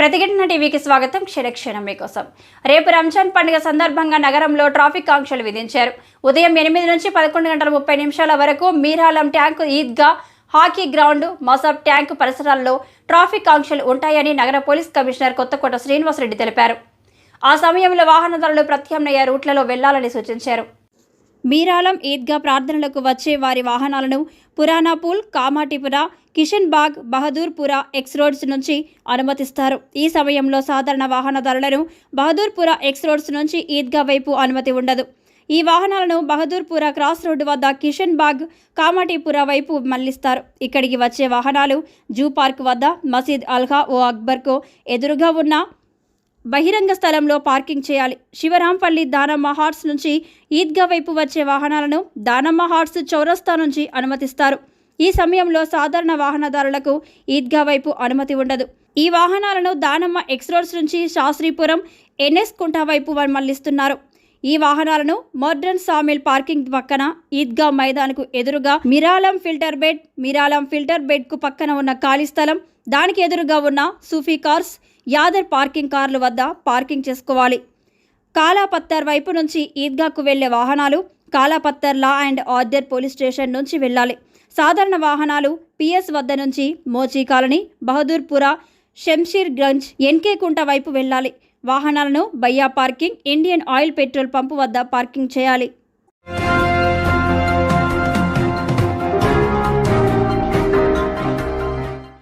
ప్రతిఘటన టీవీకి స్వాగతం. క్షణక్షణం మీకోసం. రేపు రంజాన్ పండుగ సందర్భంగా నగరంలో ట్రాఫిక్ ఆంక్షలు విధించారు. ఉదయం 8 నుంచి 11:30 వరకు Mir Alam tank, Eidgah, hockey ground, Masab tank పరిసరాల్లో ట్రాఫిక్ ఆంక్షలు ఉంటాయని నగర పోలీస్ కమిషనర్ కొత్తకోట శ్రీనివాసరెడ్డి తెలిపారు. ఆ సమయంలో వాహనదారులు ప్రత్యామ్నాయ రూట్లలో వెళ్లాలని సూచించారు. మీరాలం ఈద్గా ప్రార్థనలకు వచ్చే వారి వాహనాలను పురాణాపూల్, కామాటిపుర, కిషన్ బాగ్, బహదూర్పుర ఎక్స్ రోడ్స్ నుంచి అనుమతిస్తారు. ఈ సమయంలో సాధారణ వాహనదారులను బహదూర్పుర ఎక్స్ రోడ్స్ నుంచి ఈద్గా వైపు అనుమతి ఉండదు. ఈ వాహనాలను బహదూర్పుర క్రాస్ రోడ్డు వద్ద కిషన్ బాగ్, కామాటిపుర వైపు మళ్లిస్తారు. ఇక్కడికి వచ్చే వాహనాలు జూ పార్క్ వద్ద మసీద్ అల్హా ఓ అక్బర్కు ఎదురుగా ఉన్న బహిరంగ స్థలంలో పార్కింగ్ చేయాలి. శివరాంపల్లి దానమ్మ హార్ట్స్ నుంచి ఈద్గా వైపు వచ్చే వాహనాలను దానమ్మ హార్ట్స్ చౌరస్తా నుంచి అనుమతిస్తారు. ఈ సమయంలో సాధారణ వాహనదారులకు ఈద్గా వైపు అనుమతి ఉండదు. ఈ వాహనాలను దానమ్మ ఎక్స్ రోడ్స్ నుంచి శాస్త్రీపురం, ఎన్ఎస్ కుంట వైపు మళ్లిస్తున్నారు. ఈ వాహనాలను మోడ్రన్ సామిల్ పార్కింగ్ పక్కన ఈద్గా మైదాన్కు ఎదురుగా మీరాలం ఫిల్టర్ బెడ్కు పక్కన ఉన్న ఖాళీ స్థలం, దానికి ఎదురుగా ఉన్న సూఫీ కార్స్, యాదర్ పార్కింగ్ కార్ల వద్ద పార్కింగ్ చేసుకోవాలి. కాలాపత్తర్ వైపు నుంచి ఈద్గాకు వెళ్లే వాహనాలు Kalapathar law and order police station నుంచి వెళ్ళాలి. సాధారణ వాహనాలు పిఎస్ వద్ద నుంచి మోచీ కాలనీ, బహదూర్పుర, షంషీర్ గంజ్, ఎన్కే కుంట వైపు వెళ్ళాలి. వాహనాలను బయ్యా parking, Indian oil petrol pump వద్ద పార్కింగ్ చేయాలి.